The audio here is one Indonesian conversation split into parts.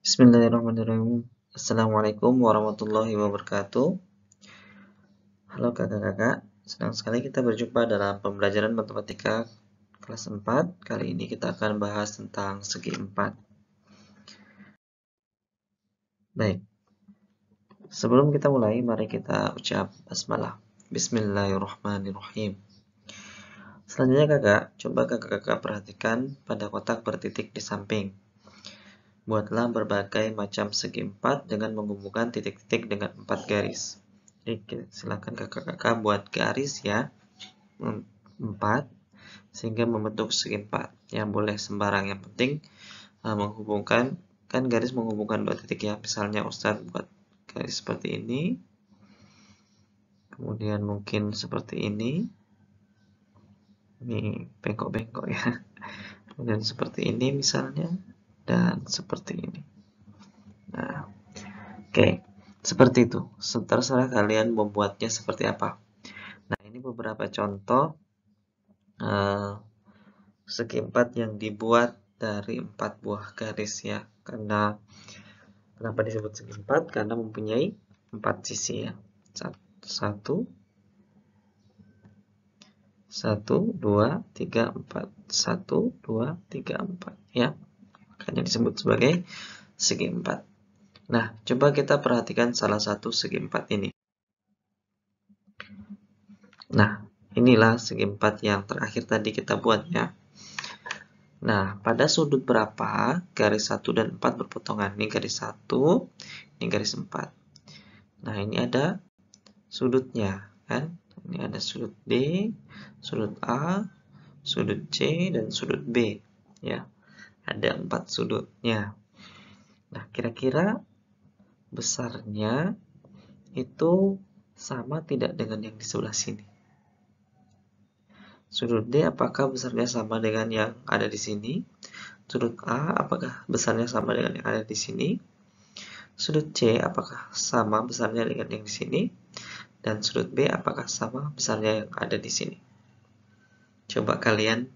Bismillahirrahmanirrahim. Assalamualaikum warahmatullahi wabarakatuh. Halo kakak-kakak, senang sekali kita berjumpa dalam pembelajaran matematika kelas 4. Kali ini kita akan bahas tentang segi 4. Baik, sebelum kita mulai, mari kita ucap basmalah. Bismillahirrahmanirrahim. Selanjutnya kakak, coba kakak-kakak perhatikan pada kotak bertitik di samping. Buatlah berbagai macam segi 4 dengan menghubungkan titik-titik dengan 4 garis. Oke, silakan kakak-kakak buat garis ya, 4 sehingga membentuk segi 4. Ya, boleh sembarang, yang penting menghubungkan, kan garis menghubungkan dua titik ya. Misalnya Ustadz buat garis seperti ini, kemudian mungkin seperti ini bengkok-bengkok ya. Kemudian seperti ini misalnya, dan seperti ini. Nah, oke, seperti itu. Terserah kalian membuatnya seperti apa. Nah, ini beberapa contoh segi 4 yang dibuat dari 4 buah garis ya. Kenapa disebut segi 4? Karena mempunyai 4 sisi ya. 1, 2, 3, 4. 1, 2, 3, 4 ya. Makanya disebut sebagai segi 4. Nah, coba kita perhatikan salah satu segi 4 ini. Nah, inilah segi 4 yang terakhir tadi kita buat ya. Nah, pada sudut berapa garis 1 dan 4 berpotongan? Ini garis 1, ini garis 4. Nah, ini ada sudutnya kan? Ini ada sudut D, sudut A, sudut C, dan sudut B ya. Ada 4 sudutnya. Nah, kira-kira besarnya itu sama tidak dengan yang di sebelah sini? Sudut D apakah besarnya sama dengan yang ada di sini? Sudut A apakah besarnya sama dengan yang ada di sini? Sudut C apakah sama besarnya dengan yang di sini? Dan sudut B apakah sama besarnya yang ada di sini? Coba kalian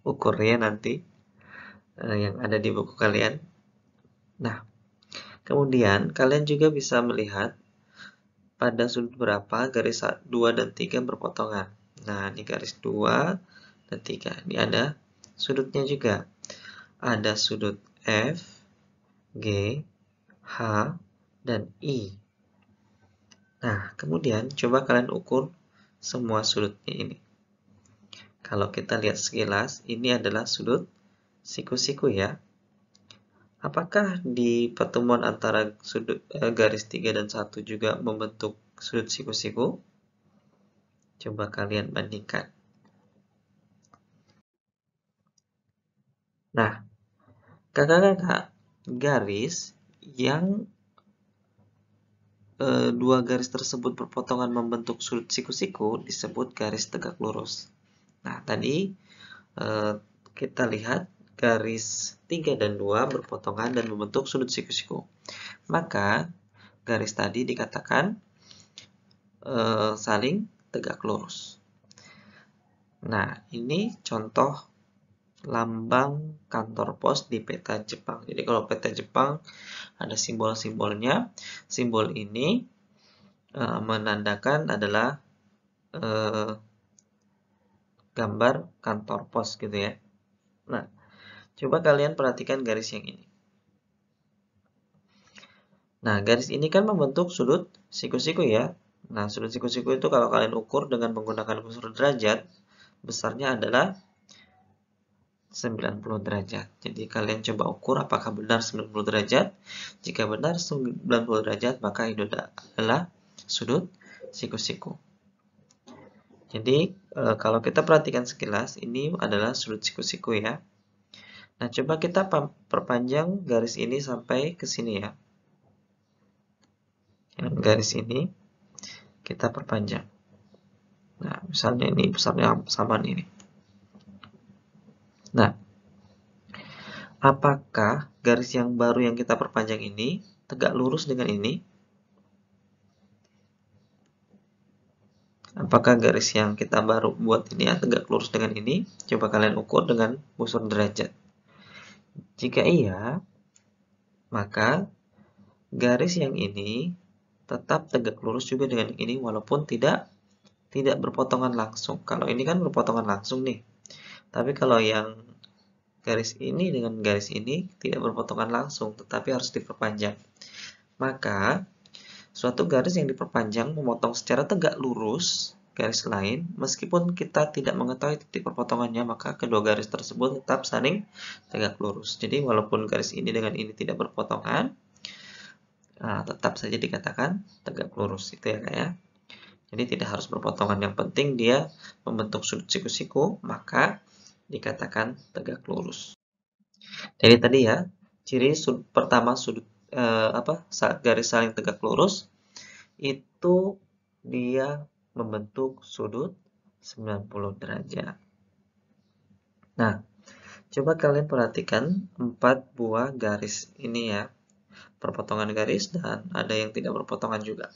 ukur ya nanti yang ada di buku kalian. Nah, kemudian kalian juga bisa melihat pada sudut berapa garis 2 dan 3 berpotongan. Nah, ini garis 2 dan 3. Ini ada sudutnya juga. Ada sudut F, G, H, dan I. Nah, kemudian coba kalian ukur semua sudutnya ini. Kalau kita lihat sekilas, ini adalah sudut siku-siku ya. Apakah di pertemuan antara sudut garis 3 dan 1 juga membentuk sudut siku-siku? Coba kalian bandingkan. Nah, kakak-kakak, garis yang dua garis tersebut berpotongan membentuk sudut siku-siku disebut garis tegak lurus. Nah, tadi kita lihat garis 3 dan 2 berpotongan dan membentuk sudut siku-siku. Maka garis tadi dikatakan saling tegak lurus. Nah, ini contoh lambang kantor pos di peta Jepang. Jadi kalau peta Jepang ada simbol-simbolnya. Simbol ini menandakan adalah gambar kantor pos gitu ya. Nah, coba kalian perhatikan garis yang ini. Nah, garis ini kan membentuk sudut siku-siku ya. Nah, sudut siku-siku itu kalau kalian ukur dengan menggunakan kusur derajat, besarnya adalah 90 derajat. Jadi kalian coba ukur apakah benar 90 derajat. Jika benar 90 derajat, maka itu adalah sudut siku-siku. Jadi kalau kita perhatikan sekilas, ini adalah sudut siku-siku ya. Nah, coba kita perpanjang garis ini sampai ke sini ya. Yang garis ini kita perpanjang. Nah, misalnya ini besarnya sama ini. Nah, apakah garis yang baru yang kita perpanjang ini tegak lurus dengan ini? Apakah garis yang kita baru buat ini ya tegak lurus dengan ini? Coba kalian ukur dengan kusur derajat. Jika iya, maka garis yang ini tetap tegak lurus juga dengan yang ini walaupun tidak berpotongan langsung. Kalau ini kan berpotongan langsung nih. Tapi kalau yang garis ini dengan garis ini tidak berpotongan langsung, tetapi harus diperpanjang. Maka suatu garis yang diperpanjang memotong secara tegak lurus garis lain, meskipun kita tidak mengetahui titik perpotongannya, maka kedua garis tersebut tetap saling tegak lurus. Jadi walaupun garis ini dengan ini tidak berpotongan, tetap saja dikatakan tegak lurus, itu ya Kak ya. Jadi tidak harus berpotongan, yang penting dia membentuk sudut siku-siku, maka dikatakan tegak lurus. Jadi tadi ya, ciri pertama sudut garis saling tegak lurus itu dia membentuk sudut 90 derajat. Nah, coba kalian perhatikan 4 buah garis ini ya. Perpotongan garis dan ada yang tidak berpotongan juga.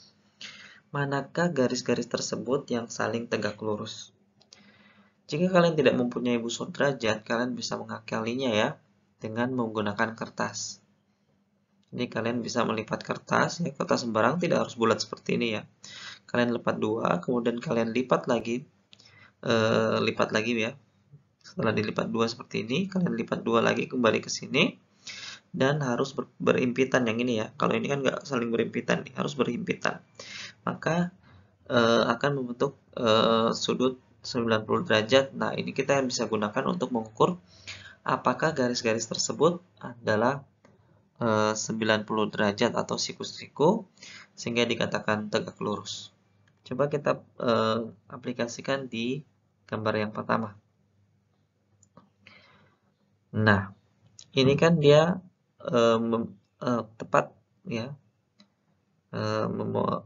Manakah garis-garis tersebut yang saling tegak lurus? Jika kalian tidak mempunyai busur derajat, kalian bisa mengakalinya ya dengan menggunakan kertas. Jadi kalian bisa melipat kertas, ya kertas sembarang tidak harus bulat seperti ini ya. Kalian lipat dua, kemudian kalian lipat lagi ya. Setelah dilipat dua seperti ini, kalian lipat dua lagi kembali ke sini dan harus berimpitan yang ini ya. Kalau ini kan nggak saling berimpitan nih, harus berimpitan. Maka akan membentuk sudut 90 derajat. Nah, ini kita yang bisa gunakan untuk mengukur apakah garis-garis tersebut adalah 90 derajat atau siku-siku sehingga dikatakan tegak lurus. Coba kita aplikasikan di gambar yang pertama. Nah, ini kan dia tepat ya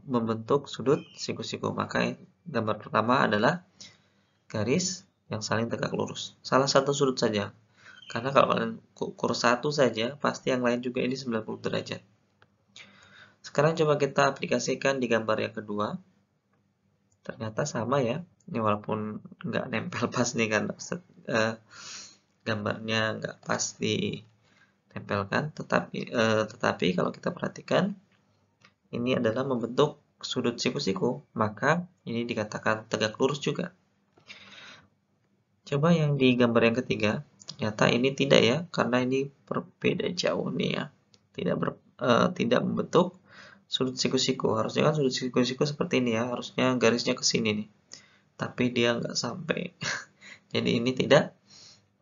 membentuk sudut siku-siku. Maka gambar pertama adalah garis yang saling tegak lurus. Salah satu sudut saja. Karena kalau kalian ukur satu saja, pasti yang lain juga ini 90 derajat. Sekarang coba kita aplikasikan di gambar yang kedua. Ternyata sama ya. Ini walaupun nggak nempel pas nih kan, gambarnya nggak pas ditempelkan. Tetapi kalau kita perhatikan, ini adalah membentuk sudut siku-siku, maka ini dikatakan tegak lurus juga. Coba yang di gambar yang ketiga, ternyata ini tidak ya, karena ini berbeda jauh nih ya. Tidak membentuk sudut siku-siku. Harusnya kan sudut siku-siku seperti ini ya, harusnya garisnya ke sini nih. Tapi dia nggak sampai. Jadi ini tidak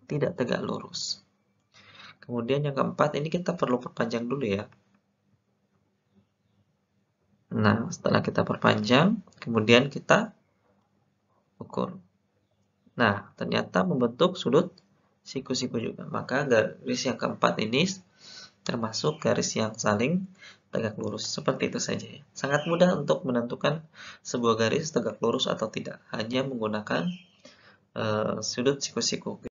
tegak lurus. Kemudian yang keempat, ini kita perlu perpanjang dulu ya. Nah, setelah kita perpanjang, kemudian kita ukur. Nah, ternyata membentuk sudut siku-siku juga. Maka garis yang keempat ini termasuk garis yang saling tegak lurus. Seperti itu saja ya. Sangat mudah untuk menentukan sebuah garis tegak lurus atau tidak. Hanya menggunakan sudut siku-siku.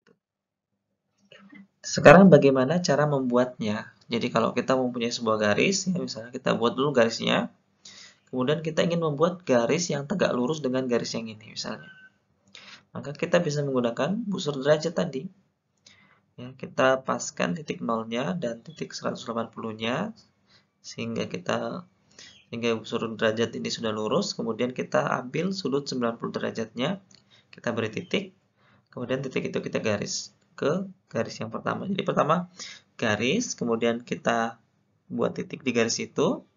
Sekarang bagaimana cara membuatnya? Jadi kalau kita mempunyai sebuah garis, ya misalnya kita buat dulu garisnya. Kemudian kita ingin membuat garis yang tegak lurus dengan garis yang ini misalnya. Maka kita bisa menggunakan busur derajat tadi. Ya, kita paskan titik nolnya dan titik 180-nya sehingga busur derajat ini sudah lurus. Kemudian kita ambil sudut 90 derajatnya, kita beri titik, kemudian titik itu kita garis ke garis yang pertama. Jadi pertama garis, kemudian kita buat titik di garis itu,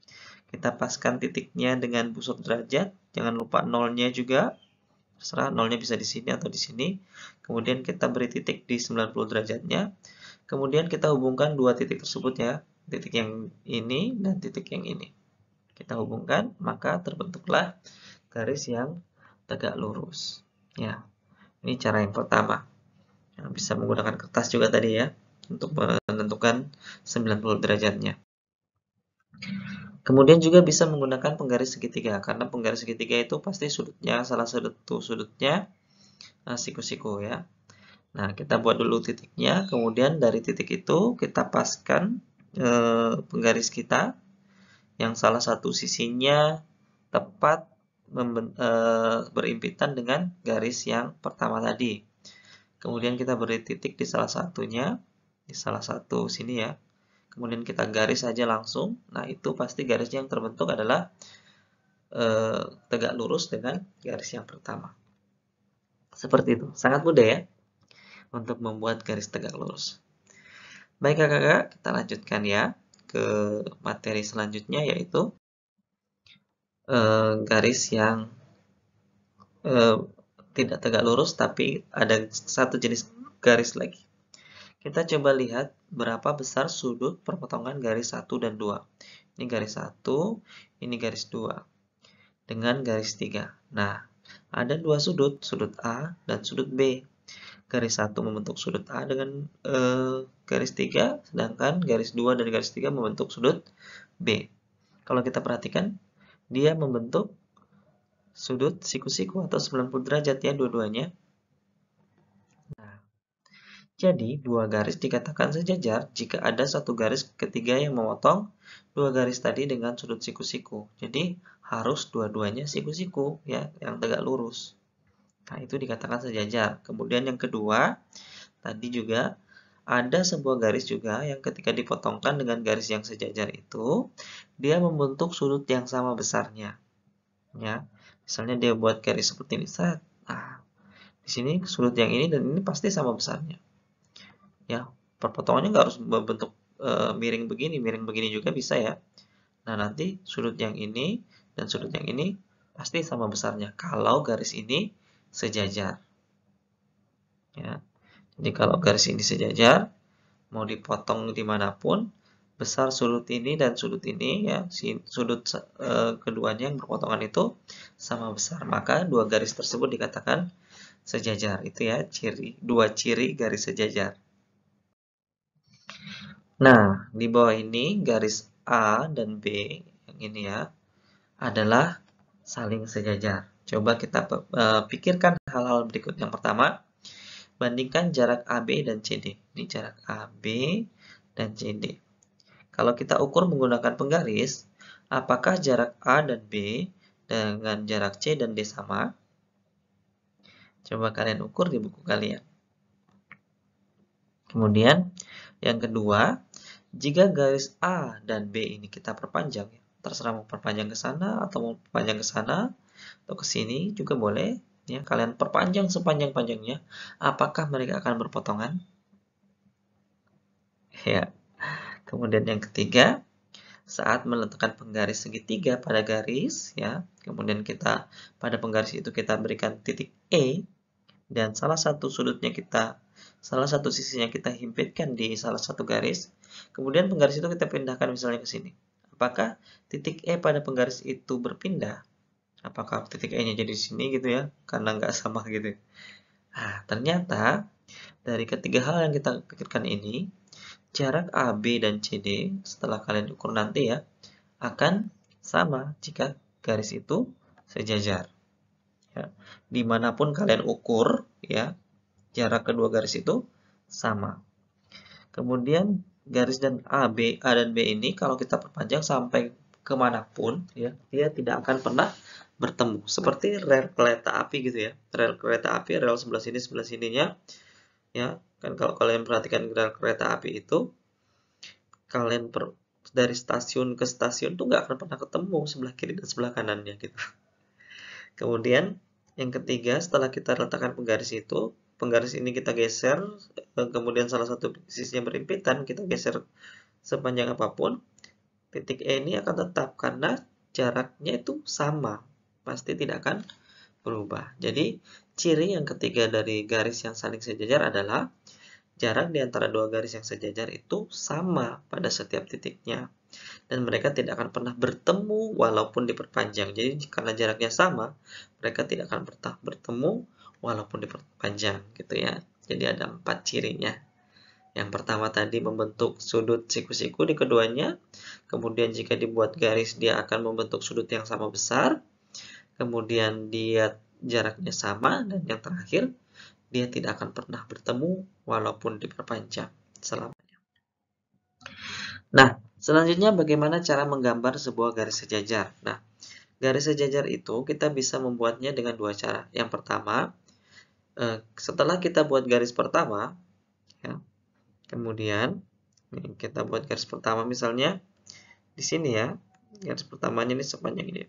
kita paskan titiknya dengan busur derajat, jangan lupa nolnya juga. Terserah nolnya bisa di sini atau di sini. Kemudian kita beri titik di 90 derajatnya. Kemudian kita hubungkan dua titik tersebut ya. Titik yang ini dan titik yang ini. Kita hubungkan, maka terbentuklah garis yang tegak lurus. Ya, ini cara yang pertama. Bisa menggunakan kertas juga tadi ya, untuk menentukan 90 derajatnya. Kemudian juga bisa menggunakan penggaris segitiga, karena penggaris segitiga itu pasti sudutnya, salah satu sudutnya siku-siku ya. Nah, kita buat dulu titiknya, kemudian dari titik itu kita paskan penggaris kita, yang salah satu sisinya tepat berimpitan dengan garis yang pertama tadi. Kemudian kita beri titik di salah satunya, di salah satu sini ya. kemudian kita garis saja langsung. Nah, itu pasti garisnya yang terbentuk adalah tegak lurus dengan garis yang pertama. Seperti itu. Sangat mudah ya untuk membuat garis tegak lurus. Baik kakak-kakak, kita lanjutkan ya ke materi selanjutnya, yaitu garis yang tidak tegak lurus, tapi ada satu jenis garis lagi. Kita coba lihat berapa besar sudut perpotongan garis 1 dan 2. Ini garis 1, ini garis 2. Dengan garis 3. Nah, ada dua sudut, sudut A dan sudut B. Garis 1 membentuk sudut A dengan garis 3, sedangkan garis 2 dan garis 3 membentuk sudut B. Kalau kita perhatikan, dia membentuk sudut siku-siku atau 90 derajat ya dua-duanya. Nah, jadi dua garis dikatakan sejajar jika ada satu garis ketiga yang memotong dua garis tadi dengan sudut siku-siku. Jadi harus dua-duanya siku-siku ya, yang tegak lurus. Nah, itu dikatakan sejajar. Kemudian yang kedua, tadi juga ada sebuah garis juga yang ketika dipotongkan dengan garis yang sejajar itu, dia membentuk sudut yang sama besarnya. Ya, misalnya dia buat garis seperti ini, set. Nah, di sini sudut yang ini dan ini pasti sama besarnya. Ya, perpotongannya nggak harus berbentuk miring begini juga bisa ya. Nah, nanti sudut yang ini dan sudut yang ini pasti sama besarnya kalau garis ini sejajar. Ya, jadi kalau garis ini sejajar, mau dipotong dimanapun, besar sudut ini dan sudut ini ya, sudut keduanya yang berpotongan itu sama besar, maka dua garis tersebut dikatakan sejajar. Itu ya dua ciri garis sejajar. Nah, di bawah ini garis A dan B yang ini ya adalah saling sejajar. Coba kita pikirkan hal-hal berikut. Yang pertama, bandingkan jarak AB dan CD. Ini jarak AB dan CD. Kalau kita ukur menggunakan penggaris, apakah jarak A dan B dengan jarak C dan D sama? Coba kalian ukur di buku kalian. Kemudian, yang kedua, jika garis A dan B ini kita perpanjang, terserah mau perpanjang ke sana atau mau perpanjang ke sana atau ke sini juga boleh. Ya, kalian perpanjang sepanjang-panjangnya, apakah mereka akan berpotongan? Ya. Kemudian yang ketiga, saat meletakkan penggaris segitiga pada garis, ya, kemudian kita pada penggaris itu kita berikan titik E dan salah satu sisinya kita himpitkan di salah satu garis. Kemudian penggaris itu kita pindahkan misalnya ke sini. Apakah titik E pada penggaris itu berpindah? Apakah titik E-nya jadi di sini gitu ya? Karena nggak sama gitu. Nah, ternyata dari ketiga hal yang kita pikirkan ini, jarak AB dan CD setelah kalian ukur nanti ya, akan sama jika garis itu sejajar. Ya, dimanapun kalian ukur, ya, jarak kedua garis itu sama. Kemudian garis dan A dan B ini kalau kita perpanjang sampai kemanapun, ya, dia tidak akan pernah bertemu. Seperti rel kereta api gitu ya. Rel kereta api, rel sebelah sininya, ya, kan kalau kalian perhatikan rel kereta api itu, kalian dari stasiun ke stasiun tuh nggak akan pernah ketemu sebelah kiri dan sebelah kanannya gitu. Kemudian yang ketiga, setelah kita letakkan penggaris itu, penggaris ini kita geser, kemudian salah satu sisinya berhimpitan, kita geser sepanjang apapun, titik E ini akan tetap karena jaraknya itu sama, pasti tidak akan berubah. Jadi ciri yang ketiga dari garis yang saling sejajar adalah jarak di antara dua garis yang sejajar itu sama pada setiap titiknya. Dan mereka tidak akan pernah bertemu walaupun diperpanjang. Jadi karena jaraknya sama, mereka tidak akan pernah bertemu walaupun diperpanjang gitu ya. Jadi ada 4 cirinya. Yang pertama tadi membentuk sudut siku-siku di keduanya. Kemudian jika dibuat garis dia akan membentuk sudut yang sama besar. Kemudian dia jaraknya sama. Dan yang terakhir, dia tidak akan pernah bertemu walaupun diperpanjang selamanya. Nah, selanjutnya bagaimana cara menggambar sebuah garis sejajar? Nah, garis sejajar itu kita bisa membuatnya dengan dua cara. Yang pertama, setelah kita buat garis pertama, ya, kemudian Nih, kita buat garis pertama misalnya di sini ya. Garis pertamanya ini sepanjang ini.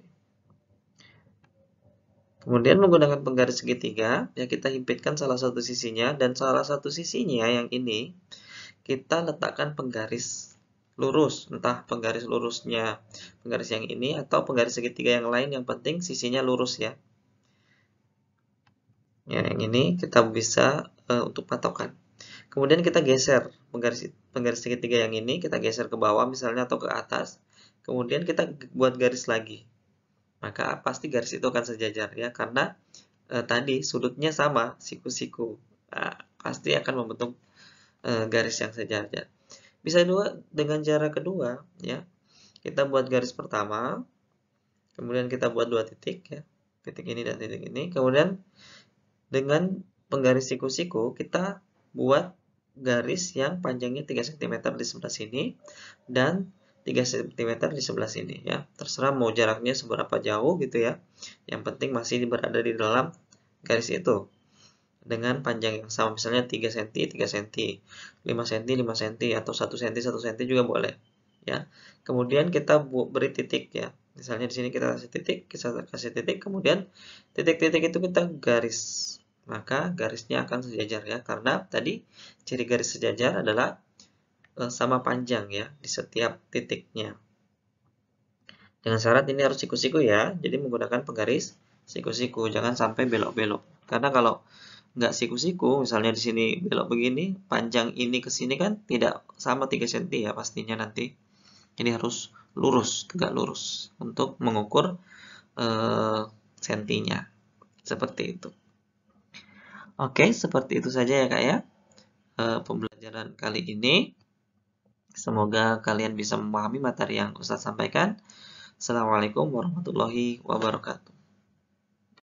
Kemudian menggunakan penggaris segitiga, ya kita himpitkan salah satu sisinya, dan salah satu sisinya yang ini kita letakkan penggaris lurus, entah penggaris lurusnya penggaris yang ini atau penggaris segitiga yang lain, yang penting sisinya lurus ya. Ya, yang ini kita bisa untuk patokan. Kemudian kita geser penggaris segitiga yang ini, kita geser ke bawah misalnya atau ke atas. Kemudian kita buat garis lagi. Maka pasti garis itu akan sejajar ya, karena tadi sudutnya sama, siku-siku. Nah, pasti akan membentuk garis yang sejajar. Bisa juga dengan cara kedua ya. Kita buat garis pertama, kemudian kita buat dua titik ya. Titik ini dan titik ini. Kemudian dengan penggaris siku-siku kita buat garis yang panjangnya 3 cm di sebelah sini dan 3 cm di sebelah sini ya. Terserah mau jaraknya seberapa jauh gitu ya. Yang penting masih berada di dalam garis itu. Dengan panjang yang sama, misalnya 3 cm, 3 cm, 5 cm, 5 cm, atau 1 cm, 1 cm juga boleh. Ya. Kemudian kita beri titik ya. Misalnya di sini kita kasih titik, kemudian titik-titik itu kita garis. Maka garisnya akan sejajar ya, karena tadi ciri garis sejajar adalah sama panjang ya di setiap titiknya. Dengan syarat ini harus siku-siku ya, jadi menggunakan penggaris siku-siku, jangan sampai belok-belok. Karena kalau nggak siku-siku, misalnya di sini belok begini, panjang ini ke sini kan tidak sama 3 cm ya pastinya nanti. Jadi harus lurus, tegak lurus untuk mengukur sentinya. Seperti itu. Oke, seperti itu saja ya Kak ya. Pembelajaran kali ini. Semoga kalian bisa memahami materi yang Ustadz sampaikan. Assalamualaikum warahmatullahi wabarakatuh.